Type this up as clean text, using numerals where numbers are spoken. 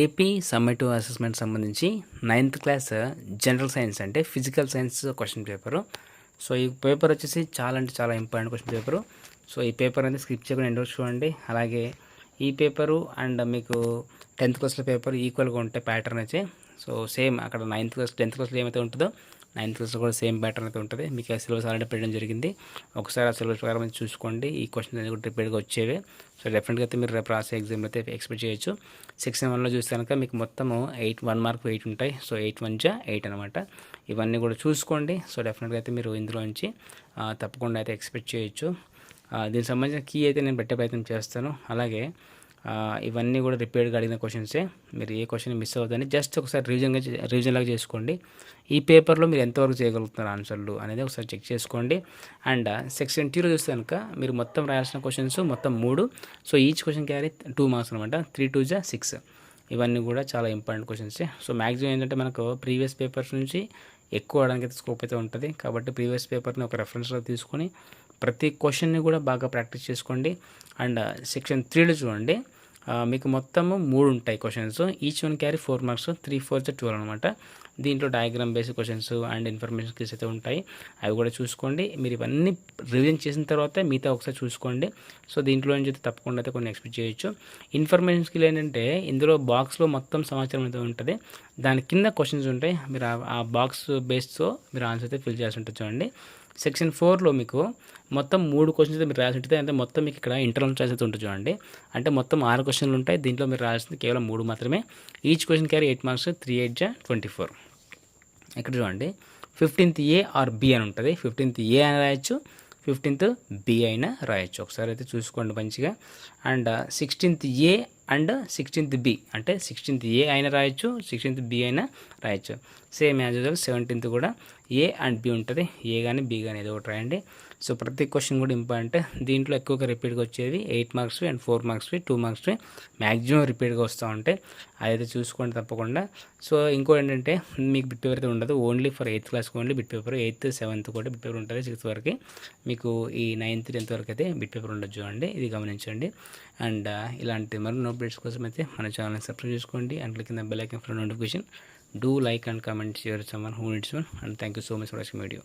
AP summative assessment సంబంధించి 9th class general science అంటే physical science question paper. So ఈ paper వచ్చేసి చాలా అంటే చాలా ఇంపార్టెంట్ క్వశ్చన్ పేపరు. సో ఈ పేపర్ అనేది స్కిప్ చేయకుండా ఎండ్ వరకు చూడండి. అలాగే ఈ పేపరు అండ్ మీకు 10th క్లాస్లో పేపర్ ఈక్వల్గా ఉంటాయి ప్యాటర్న్ అయితే. సో సేమ్ అక్కడ 9th క్లాస్ 10th క్లాస్లో ఏమైతే ఉంటుందో 9th క్లాస్లో కూడా సేమ్ ప్యాటర్న్ అయితే ఉంటుంది. మీకు ఆ సిలబస్ ఆల్రెడీ పెట్టడం జరిగింది. ఒకసారి ఆ సిలబస్ ప్రకారం అయితే చూసుకోండి. ఈ క్వశ్చన్స్ అనేది కూడా రిపీట్గా వచ్చేవే. సో డెఫినెట్గా అయితే మీరు రేపు రాసే ఎగ్జామ్లో అయితే ఎక్స్పెక్ట్ చేయొచ్చు. సెక్షన్ 1లో చూస్తే కనుక మీకు మొత్తము 1 మార్క్ 8 ఉంటాయి. సో 8 1 జా 8 అనమాట. ఇవన్నీ కూడా చూసుకోండి. సో డెఫినెట్గా అయితే మీరు ఇందులో నుంచి తప్పకుండా అయితే ఎక్స్పెక్ట్ చేయొచ్చు. దీనికి సంబంధించిన కీ అయితే నేను పెట్టే ప్రయత్నం చేస్తాను. అలాగే ఇవన్నీ కూడా రిపీట్గా అడిగిన క్వశ్చన్సే. మీరు ఏ క్వశ్చన్ మిస్ అవుతుందని జస్ట్ ఒకసారి రివిజన్ లాగా చేసుకోండి. ఈ పేపర్లో మీరు ఎంతవరకు చేయగలుగుతున్నారు ఆన్సర్లు అనేది ఒకసారి చెక్ చేసుకోండి. అండ్ సెక్షన్ 2లో చూస్తే కనుక మీరు మొత్తం రాయాల్సిన క్వశ్చన్స్ మొత్తం 3. So each question carry 2 marks అనమాట. 3 2 జా 6. ఇవన్నీ కూడా చాలా ఇంపార్టెంట్ క్వశ్చన్సే. సో మ్యాక్సిమం ఏంటంటే మనకు ప్రీవియస్ పేపర్స్ నుంచి ఎక్కువ అవడానికి అయితే స్కోప్ అయితే ఉంటుంది. కాబట్టి ప్రీవియస్ పేపర్ని ఒక రెఫరెన్స్లో తీసుకొని ప్రతి క్వశ్చన్ని కూడా బాగా ప్రాక్టీస్ చేసుకోండి. అండ్ సెక్షన్ 3లో చూడండి, మీకు మొత్తము 3 ఉంటాయి questions. Each one carry 4 marks. 3 4 జా 12 అనమాట. దీంట్లో diagram based questions and information skills అయితే ఉంటాయి. అవి కూడా చూసుకోండి. మీరు ఇవన్నీ రివిజన్ చేసిన తర్వాత మిగతా ఒకసారి చూసుకోండి. సో దీంట్లో నుంచి అయితే తప్పకుండా అయితే కొన్ని ఎక్స్పెక్ట్ చేయొచ్చు. ఇన్ఫర్మేషన్ స్కిల్ ఏంటంటే ఇందులో బాక్స్లో మొత్తం సమాచారం అయితే ఉంటుంది. దాని కింద క్వశ్చన్స్ ఉంటాయి. మీరు ఆ బాక్స్ బేస్తో మీరు ఆన్సర్ అయితే ఫిల్ చేసి ఉంటుంది చూడండి. సెక్షన్ 4లో మీకు మొత్తం 3 క్వశ్చన్స్ అయితే మీరు రాసి ఉంటుంది. అంటే మొత్తం మీకు ఇక్కడ ఇంటర్నల్ చాయిస్ అయితే ఉంటుంది చూడండి. అంటే మొత్తం 6 క్వశ్చన్లు ఉంటాయి. దీంట్లో మీరు రాసింది కేవలం 3 మాత్రమే. Each question carry 8 marks. 3 8 జా 24. ఇక్కడ చూడండి 15th ఏ ఆర్ బి అని ఉంటుంది. 15th ఏ అని రాయొచ్చు, 15th బి అయినా రాయొచ్చు. ఒకసారి అయితే చూసుకోండి మంచిగా. And 16th A and 16th B అంటే 16th ఏ అయినా రాయొచ్చు, 16th బి అయినా రాయొచ్చు. సేమ్ యాజ్ యూజువల్ 17th కూడా ఏ అండ్ బి ఉంటుంది. ఏ కానీ బి కానీ ఏదో ఒకటి రాయండి. సో ప్రతి క్వశ్చన్ కూడా ఇంపార్టెంట్. దీంట్లో ఎక్కువగా రిపీట్గా వచ్చేది 8 marks and 4 marks 2 marks maximum రిపీట్గా వస్తూ ఉంటాయి. అదైతే చూసుకోండి తప్పకుండా. సో ఇంకో ఏంటంటే మీకు బిట్ పేపర్ అయితే ఉండదు. ఓన్లీ ఫర్ 8th క్లాస్కి only bit paper. 8th 7th కూడా బిట్ పేపర్ ఉంటుంది. 6th వరకు మీకు ఈ 9th 10th వరకు అయితే బిట్ పేపర్ ఉండదు చూడండి. ఇది గమనించండి. అండ్ ఇలాంటి మరిన్ని అప్డేట్స్ కోసం అయితే మన ఛానల్ని సబ్స్క్రైబ్ చేసుకోండి. And click the bell icon for notification. Do like and comment, share someone who needs one, and thank you so much for watching video.